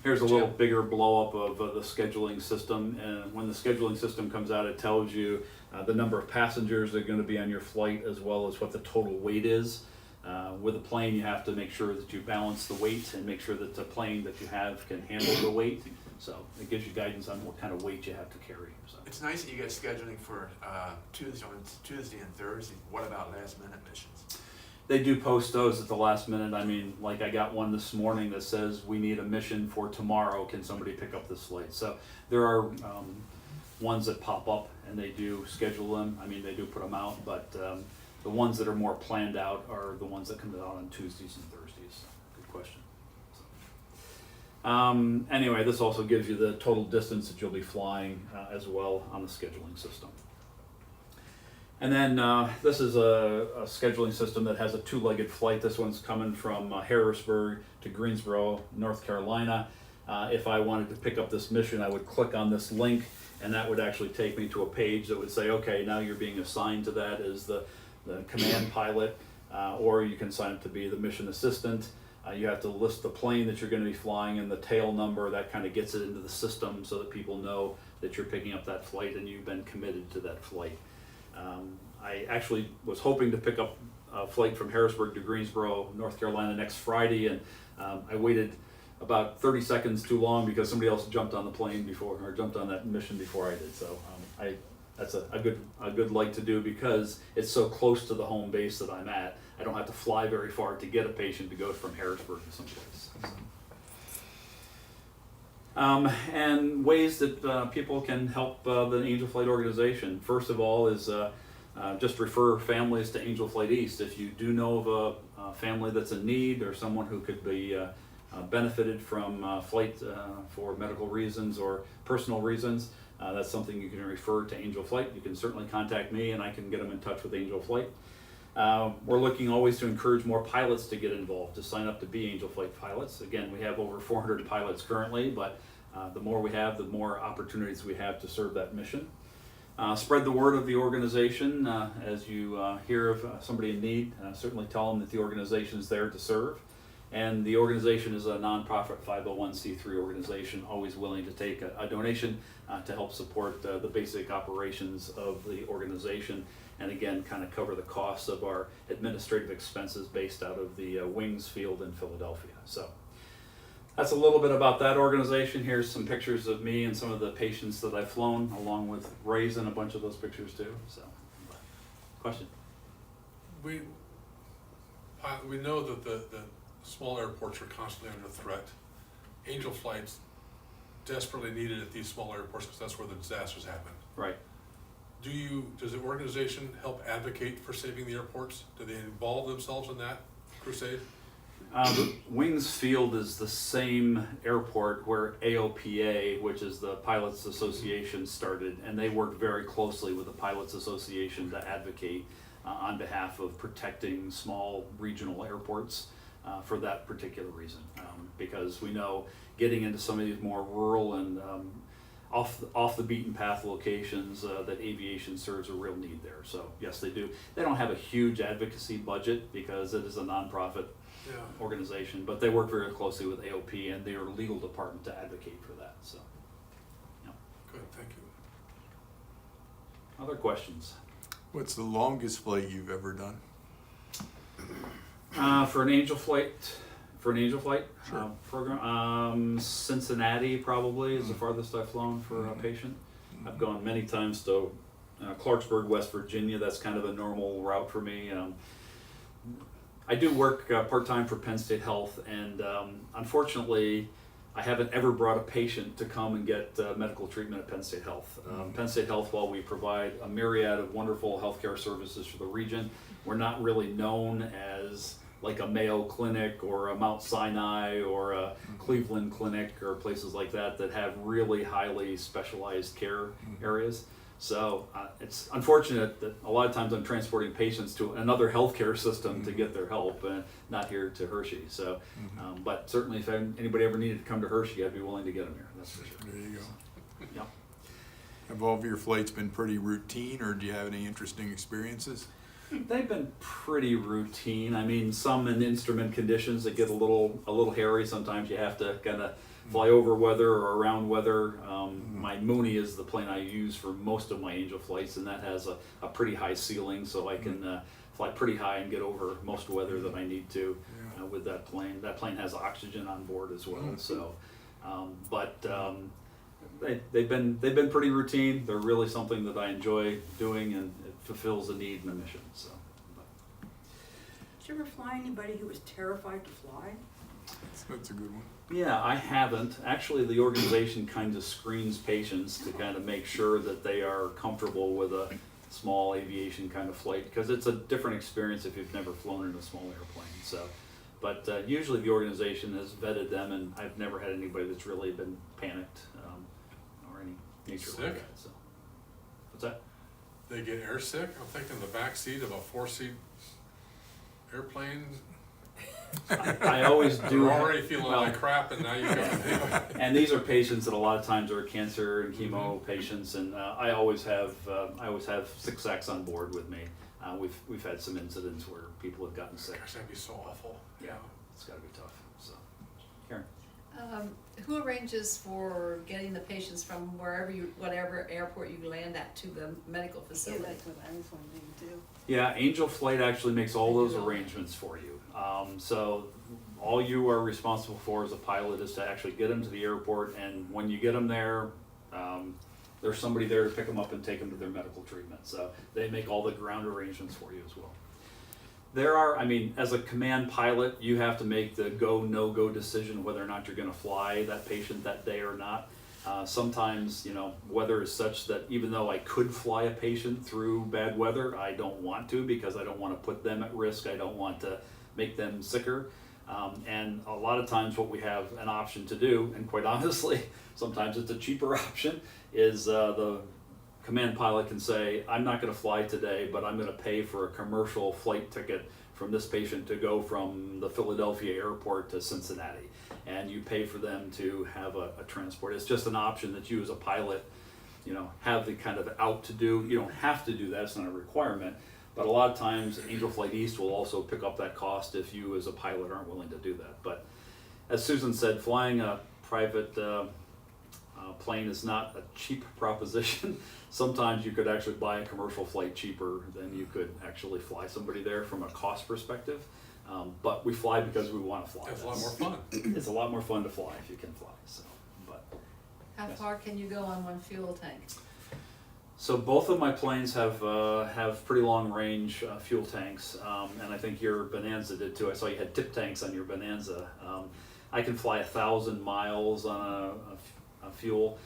Here's a little bigger blow up of the scheduling system, and when the scheduling system comes out, it tells you the number of passengers that are going to be on your flight, as well as what the total weight is. With a plane, you have to make sure that you balance the weight and make sure that the plane that you have can handle the weight. So it gives you guidance on what kind of weight you have to carry. So. It's nice that you get scheduling for Tuesday and Thursday. What about last minute missions? They do post those at the last minute. I mean, like I got one this morning that says we need a mission for tomorrow. Can somebody pick up this flight? So there are ones that pop up and they do schedule them. I mean, they do put them out, but the ones that are more planned out are the ones that come out on Tuesdays and Thursdays. Good question. So, anyway, this also gives you the total distance that you'll be flying as well on the scheduling system. And then this is a scheduling system that has a 2-legged flight. This one's coming from Harrisburg to Greensboro, North Carolina. If I wanted to pick up this mission, I would click on this link, and that would actually take me to a page that would say, okay, now you're being assigned to that as the command pilot, or you can sign up to be the mission assistant. You have to list the plane that you're going to be flying and the tail number. That kind of gets it into the system so that people know that you're picking up that flight and you've been committed to that flight. I actually was hoping to pick up a flight from Harrisburg to Greensboro, North Carolina next Friday, and I waited about 30 seconds too long because somebody else jumped on the plane before, or jumped on that mission before I did. So that's a good light to do because it's so close to the home base that I'm at. I don't have to fly very far to get a patient to go from Harrisburg to someplace. And ways that people can help the Angel Flight organization. First of all is just refer families to Angel Flight East. If you do know of a family that's in need or someone who could be benefited from flight for medical reasons or personal reasons, that's something you can refer to Angel Flight. You can certainly contact me and I can get them in touch with Angel Flight. We're looking always to encourage more pilots to get involved, to sign up to be Angel Flight pilots. Again, we have over 400 pilots currently, but the more we have, the more opportunities we have to serve that mission. Spread the word of the organization. As you hear of somebody in need, certainly tell them that the organization is there to serve. And the organization is a nonprofit 501c3 organization, always willing to take a donation to help support the basic operations of the organization. And again, kind of cover the costs of our administrative expenses based out of the Wings Field in Philadelphia. So that's a little bit about that organization. Here's some pictures of me and some of the patients that I've flown, along with Ray's in a bunch of those pictures too. So, question? We know that the small airports are constantly under threat. Angel Flight's desperately needed at these small airports because that's where the disasters happen. Right. Does the organization help advocate for saving the airports? Do they involve themselves in that crusade? Wings Field is the same airport where AOPA, which is the Pilots Association, started, and they work very closely with the Pilots Association to advocate on behalf of protecting small regional airports for that particular reason. Because we know getting into some of these more rural and off the beaten path locations that aviation serves a real need there. So yes, they do. They don't have a huge advocacy budget because it is a nonprofit organization, but they work very closely with AOP and their legal department to advocate for that. So, yeah. Good, thank you. Other questions? What's the longest flight you've ever done? For an Angel Flight Sure. program, Cincinnati probably is the farthest I've flown for a patient. I've gone many times to Clarksburg, West Virginia. That's kind of a normal route for me. I do work part-time for Penn State Health, and unfortunately, I haven't ever brought a patient to come and get medical treatment at Penn State Health. Penn State Health, while we provide a myriad of wonderful healthcare services for the region, we're not really known as like a Mayo Clinic or a Mount Sinai or a Cleveland Clinic or places like that that have really highly specialized care areas. So it's unfortunate that a lot of times I'm transporting patients to another healthcare system to get their help, and not here to Hershey. So, but certainly if anybody ever needed to come to Hershey, I'd be willing to get them here. That's for sure. There you go. Yep. Have all of your flights been pretty routine, or do you have any interesting experiences? They've been pretty routine. I mean, some in instrument conditions that get a little hairy. Sometimes you have to kind of fly over weather or around weather. My Mooney is the plane I use for most of my Angel flights, and that has a pretty high ceiling, so I can fly pretty high and get over most weather that I need to with that plane. That plane has oxygen on board as well. So, they've been pretty routine. They're really something that I enjoy doing, and it fulfills a need and a mission. So. Did you ever fly anybody who was terrified to fly? That's a good one. Yeah, I haven't. Actually, the organization kind of screens patients to kind of make sure that they are comfortable with a small aviation kind of flight, because it's a different experience if you've never flown in a small airplane. So, but usually the organization has vetted them, and I've never had anybody that's really been panicked or any nature like Sick? that. So, what's that? They get air sick? I'm thinking the back seat of a 4-seat airplane. I always do. You're already feeling like crap, and now you've got And these are patients that a lot of times are cancer and chemo patients, and I always have 6X on board with me. We've had some incidents where people have gotten sick. Gosh, that'd be so awful. Yeah. it's gotta be tough, so. Karen? Who arranges for getting the patients from whatever airport you land at to the medical Yeah, facility? that's what I was wondering too. Yeah, Angel Flight actually makes all those arrangements for you. So all you are responsible for as a pilot is to actually get them to the airport, and when you get them there, there's somebody there to pick them up and take them to their medical treatment. So they make all the ground arrangements for you as well. There are, I mean, as a command pilot, you have to make the go, no-go decision whether or not you're gonna fly that patient that day or not. Sometimes, you know, weather is such that even though I could fly a patient through bad weather, I don't want to because I don't wanna put them at risk. I don't want to make them sicker. And a lot of times what we have an option to do, and quite honestly, sometimes it's a cheaper option, is the command pilot can say, I'm not gonna fly today, but I'm gonna pay for a commercial flight ticket from this patient to go from the Philadelphia airport to Cincinnati. And you pay for them to have a transport. It's just an option that you as a pilot, you know, have the kind of out to do. You don't have to do that, it's not a requirement. But a lot of times Angel Flight East will also pick up that cost if you as a pilot aren't willing to do that. But as Susan said, flying a private plane is not a cheap proposition. Sometimes you could actually buy a commercial flight cheaper than you could actually fly somebody there from a cost perspective. But we fly because we want to fly. It's a lot more fun. It's a lot more fun to fly if you can fly. So, but How far can you go on one fuel tank? so both of my planes have pretty long range fuel tanks, and I think your Bonanza did too. I saw you had tip tanks on your Bonanza. I can fly 1,000 miles on a fuel.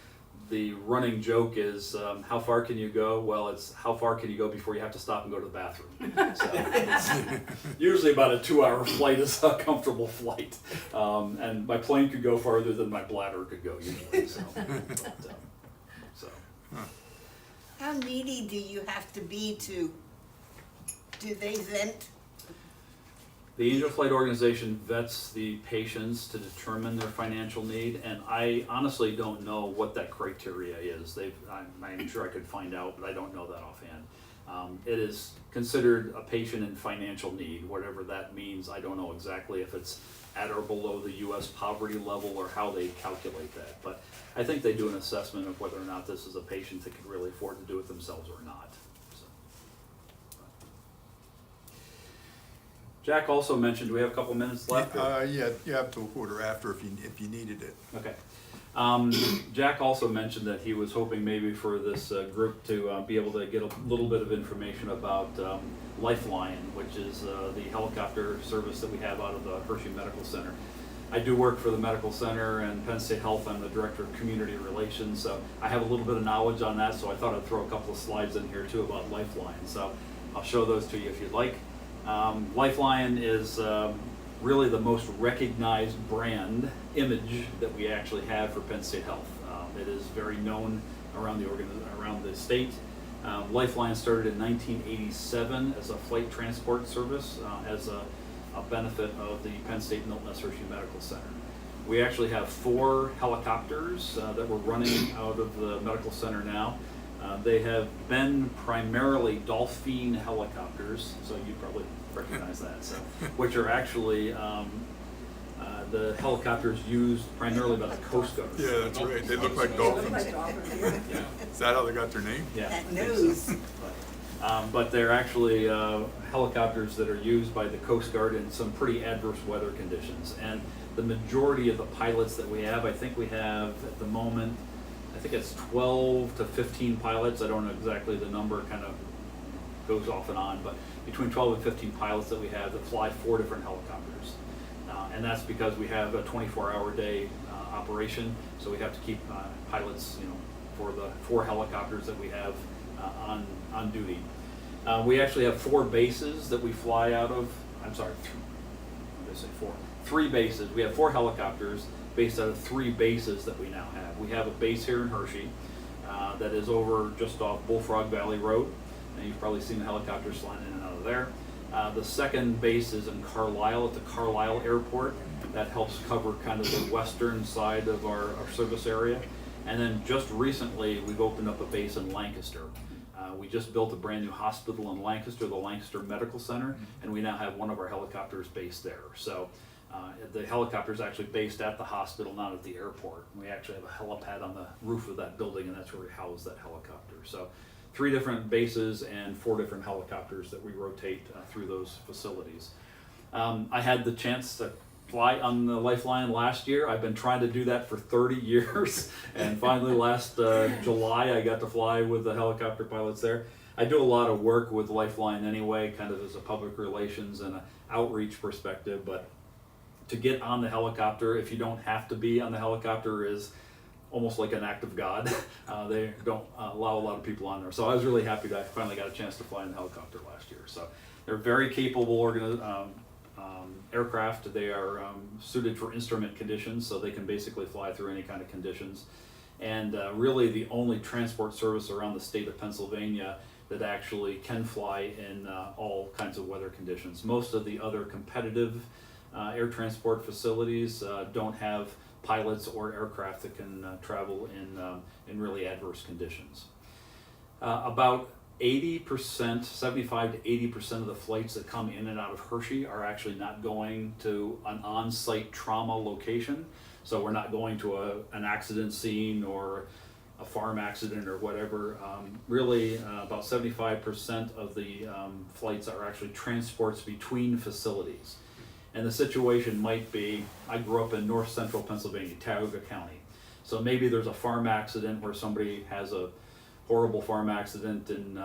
The running joke is, how far can you go? Well, it's how far can you go before you have to stop and go to the bathroom. So, usually about a 2-hour flight is a comfortable flight. And my plane could go farther than my bladder could go usually. So. How needy do you have to be to, do they vent? The Angel Flight organization vets the patients to determine their financial need, and I honestly don't know what that criteria is. I'm sure I could find out, but I don't know that offhand. It is considered a patient in financial need, whatever that means. I don't know exactly if it's at or below the U.S. poverty level or how they calculate that, but I think they do an assessment of whether or not this is a patient that can really afford to do it themselves or not. Jack also mentioned, do we have a couple minutes left? or- Yeah, you have to quarter after if you needed it. Okay. Jack also mentioned that he was hoping maybe for this group to be able to get a little bit of information about Lifeline, which is the helicopter service that we have out of the Hershey Medical Center. I do work for the medical center and Penn State Health. I'm the director of community relations, so I have a little bit of knowledge on that, so I thought I'd throw a couple of slides in here too about Lifeline. So I'll show those to you if you'd like. Lifeline is really the most recognized brand image that we actually have for Penn State Health. It is very known around the state. Lifeline started in 1987 as a flight transport service as a benefit of the Penn State Milton S. Hershey Medical Center. We actually have 4 helicopters that we're running out of the medical center now. They have been primarily Dolphin helicopters, so you probably recognize that, so, which are actually the helicopters used primarily by the Coast Guard. Yeah, that's right. They look like dolphins. Yeah. Is that how they got their name? Yeah, I That think so. nose. But they're actually helicopters that are used by the Coast Guard in some pretty adverse weather conditions. And the majority of the pilots that we have, I think we have at the moment, I think it's 12 to 15 pilots. I don't know exactly the number, kind of goes off and on, but between 12 and 15 pilots that we have that fly 4 different helicopters. And that's because we have a 24-hour day operation, so we have to keep pilots, you know, for the 4 helicopters that we have on duty. We actually have 4 bases that we fly out of. I'm sorry, what did I say? 4? 3 bases. We have 4 helicopters based out of 3 bases that we now have. We have a base here in Hershey that is over just off Bullfrog Valley Road, and you've probably seen the helicopters flying in and out of there. The second base is in Carlisle at the Carlisle Airport. That helps cover kind of the western side of our service area. And then just recently, we've opened up a base in Lancaster. We just built a brand new hospital in Lancaster, the Lancaster Medical Center, and we now have one of our helicopters based there. So The helicopter is actually based at the hospital, not at the airport. We actually have a helipad on the roof of that building, and that's where we house that helicopter. So 3 different bases and 4 different helicopters that we rotate through those facilities. I had the chance to fly on the Lifeline last year. I've been trying to do that for 30 years, and finally last July I got to fly with the helicopter pilots there. I do a lot of work with Lifeline anyway, kind of as a public relations and an outreach perspective, but to get on the helicopter, if you don't have to be on the helicopter, is almost like an act of God. They don't allow a lot of people on there. So I was really happy that I finally got a chance to fly in the helicopter last year. So they're very capable aircraft. They are suited for instrument conditions, so they can basically fly through any kind of conditions. And really the only transport service around the state of Pennsylvania that actually can fly in all kinds of weather conditions. Most of the other competitive air transport facilities don't have pilots or aircraft that can travel in really adverse conditions. About 80%, 75 to 80% of the flights that come in and out of Hershey are actually not going to an on-site trauma location. So we're not going to an accident scene or a farm accident or whatever. Really, about 75% of the flights are actually transports between facilities. And the situation might be, I grew up in north central Pennsylvania, Tioga County. So maybe there's a farm accident where somebody has a horrible farm accident in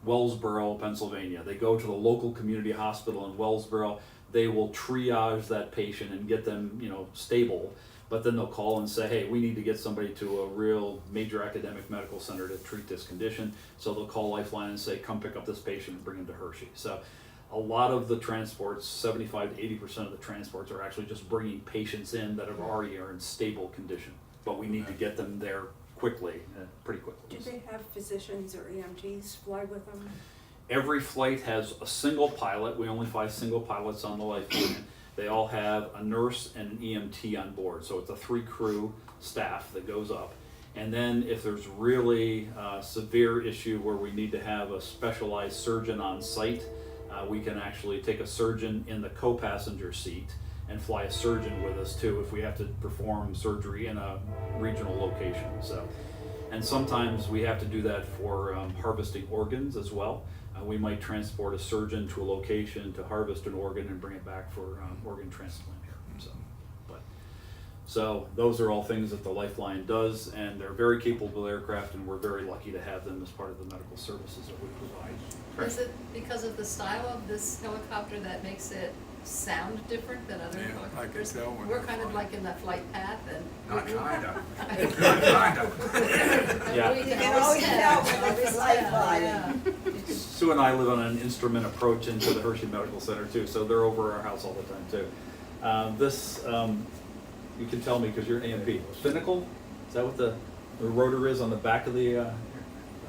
Wellsboro, Pennsylvania. They go to the local community hospital in Wellsboro. They will triage that patient and get them, stable. But then they'll call and say, hey, we need to get somebody to a real major academic medical center to treat this condition. So they'll call Lifeline and say, come pick up this patient and bring him to Hershey. So a lot of the transports, 75 to 80% of the transports, are actually just bringing patients in that already are in stable condition. But we need to get them there quickly, pretty quickly. Do they have physicians or EMTs fly with them? Every flight has a single pilot. We only fly single pilots on the Lifeline. They all have a nurse and an EMT on board. So it's a 3-crew staff that goes up. And then if there's really a severe issue where we need to have a specialized surgeon on site, we can actually take a surgeon in the co-passenger seat and fly a surgeon with us too if we have to perform surgery in a regional location. So, and sometimes we have to do that for harvesting organs as well. We might transport a surgeon to a location to harvest an organ and bring it back for organ transplant here. So those are all things that the Lifeline does, and they're very capable aircraft, and we're very lucky to have them as part of the medical services that we provide. Is it because of the style of this helicopter that makes it sound different than other Yeah, I can helicopters? tell when We're they're kind of flying. like in the flight path and. Not kinda. Yeah. We You can always tell when it's Lifeline. Yeah. Sue and I live on an instrument approach into the Hershey Medical Center too, so they're over our house all the time too. This, you can tell me because you're an AMP. Finnacle? Is that what the rotor is on the back of the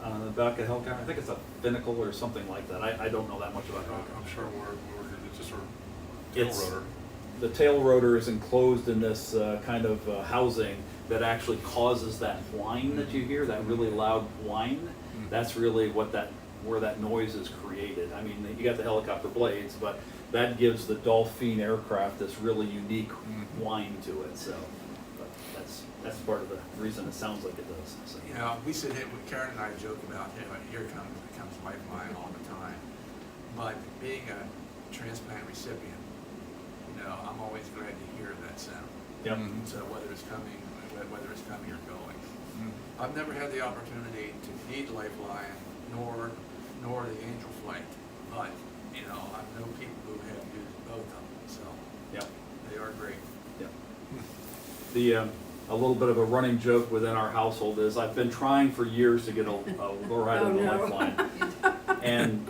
helicopter? I think it's a finnacle or something like that. I don't know that much about helicopters. I'm sure it's just sort of tail It's- rotor. The tail rotor is enclosed in this kind of housing that actually causes that whine that you hear, that really loud whine. That's really where that noise is created. I mean, you got the helicopter blades, but that gives the Dolphin aircraft this really unique whine to it. So, but that's part of the reason it sounds like it does. So. You know, we sit here, Karen and I joke about, here comes Lifeline all the time. But being a transplant recipient, I'm always glad to hear that sound. Yep. So whether it's coming or going. I've never had the opportunity to need Lifeline nor the Angel Flight, but I know people who have used both of them, so Yep. they are great. Yep. A little bit of a running joke within our household is I've been trying for years to get a ride on the Lifeline, and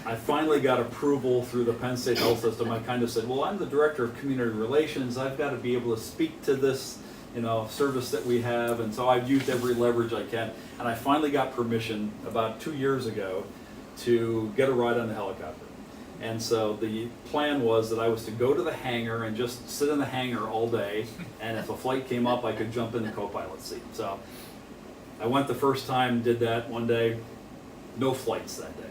I finally got approval through the Penn State Health System. I kind of said, well, I'm the director of community relations. I've got to be able to speak to this, service that we have. And so I've used every leverage I can. And I finally got permission about 2 years ago to get a ride on the helicopter. And so the plan was that I was to go to the hangar and just sit in the hangar all day. And if a flight came up, I could jump in the co-pilot seat. So I went the first time, did that one day, no flights that day.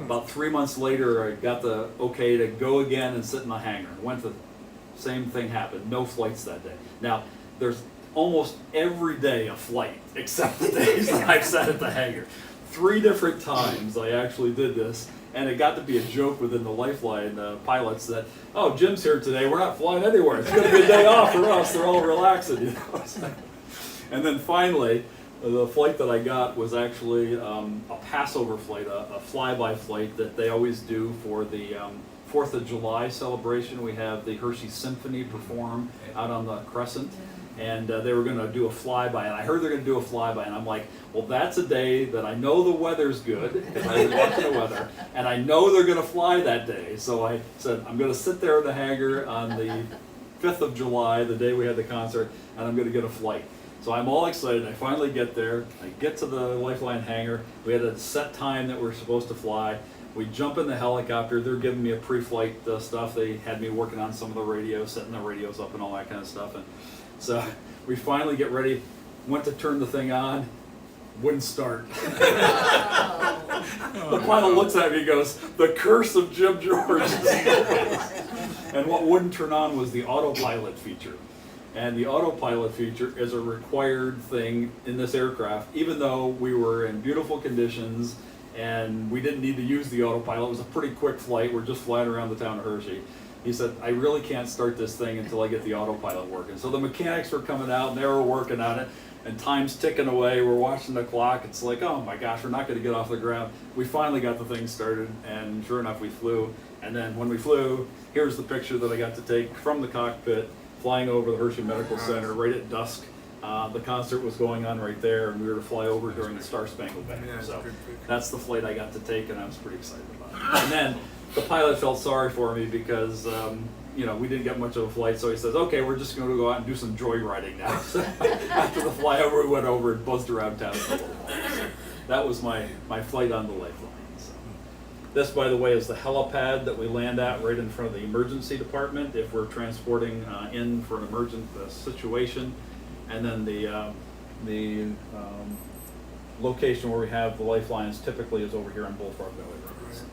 About 3 months later, I got the okay to go again and sit in the hangar. Went the same thing happened, no flights that day. Now, there's almost every day a flight, except the days that I've sat at the hangar. 3 different times I actually did this, and it got to be a joke within the Lifeline pilots that, oh, Jim's here today, we're not flying anywhere, it's gonna be a day off for us, they're all relaxing, you know. And then finally, the flight that I got was actually a Passover flight, a flyby flight that they always do for the 4th of July celebration. We have the Hershey Symphony perform out on the Crescent, and they were going to do a flyby, and I heard they're going to do a flyby, and I'm like, well, that's a day that I know the weather's good, because I was watching the weather, and I know they're going to fly that day, so I said, I'm going to sit there in the hangar on the 5th of July, the day we had the concert, and I'm going to get a flight. So I'm all excited, I finally get there, I get to the Lifeline hangar, we had a set time that we're supposed to fly, we jump in the helicopter, they're giving me a pre-flight stuff, they had me working on some of the radios, setting the radios up and all that kind of stuff, and so we finally get ready, went to turn the thing on, wouldn't start. The pilot looks at me and goes, the curse of Jim George. And what wouldn't turn on was the autopilot feature. And the autopilot feature is a required thing in this aircraft, even though we were in beautiful conditions and we didn't need to use the autopilot. It was a pretty quick flight. We're just flying around the town of Hershey. He said, I really can't start this thing until I get the autopilot working. So the mechanics were coming out and they were working on it, and time's ticking away. We're watching the clock. It's like, oh my gosh, we're not going to get off the ground. We finally got the thing started, and sure enough, we flew. And then when we flew, here's the picture that I got to take from the cockpit, flying over the Hershey Medical Center right at dusk. The concert was going on right there, and we were to fly over during the Star Spangled Banner. So that's the flight I got to take, and I was pretty excited about it. And then the pilot felt sorry for me because you know, we didn't get much of a flight, so he says, okay, we're just going to go out and do some joyriding now. So after the flyover, we went over and buzzed around town for a little while. So that was my flight on the Lifeline. So this, by the way, is the helipad that we land at right in front of the emergency department if we're transporting in for an emergent situation. And then the location where we have the Lifelines typically is over here on Bullfrog Valley Road. So.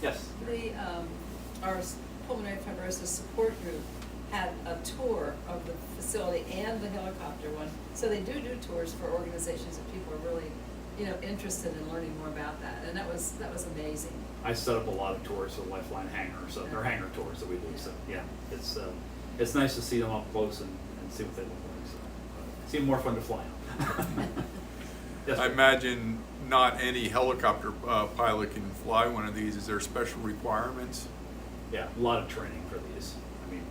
Yes? Our pulmonary fibrosis support group had a tour of the facility and the helicopter one. So they do tours for organizations if people are really, you know, interested in learning more about that. And that was amazing. I set up a lot of tours for the Lifeline hangar, so they're hangar tours that we do. So yeah, it's nice to see them up close and see what they look like. So it's even more fun to fly them. Yes, I imagine not any helicopter pilot can fly one of these. Is there special requirements? Yeah, a lot of training for these. I mean,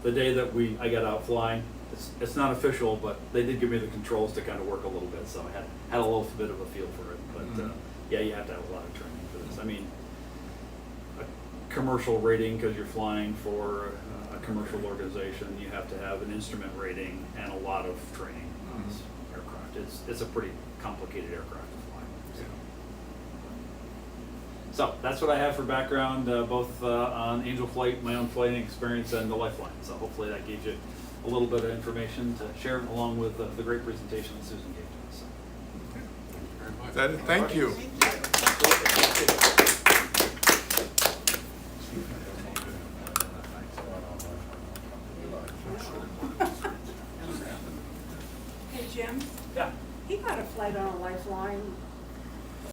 the day that I got out flying, it's not official, but they did give me the controls to kind of work a little bit, so I had a little bit of a feel for it. But yeah, you have to have a lot of training for this. I mean, a commercial rating, because you're flying for a commercial organization, you have to have an instrument rating and a lot of training on this aircraft. It's a pretty complicated aircraft to fly. So that's what I have for background, both on Angel Flight, my own flighting experience, and the Lifeline. So hopefully that gives you a little bit of information to share along with the great presentation that Susan gave to us. So. Thank you. Hey, Jim, Yeah. he got a flight on a Lifeline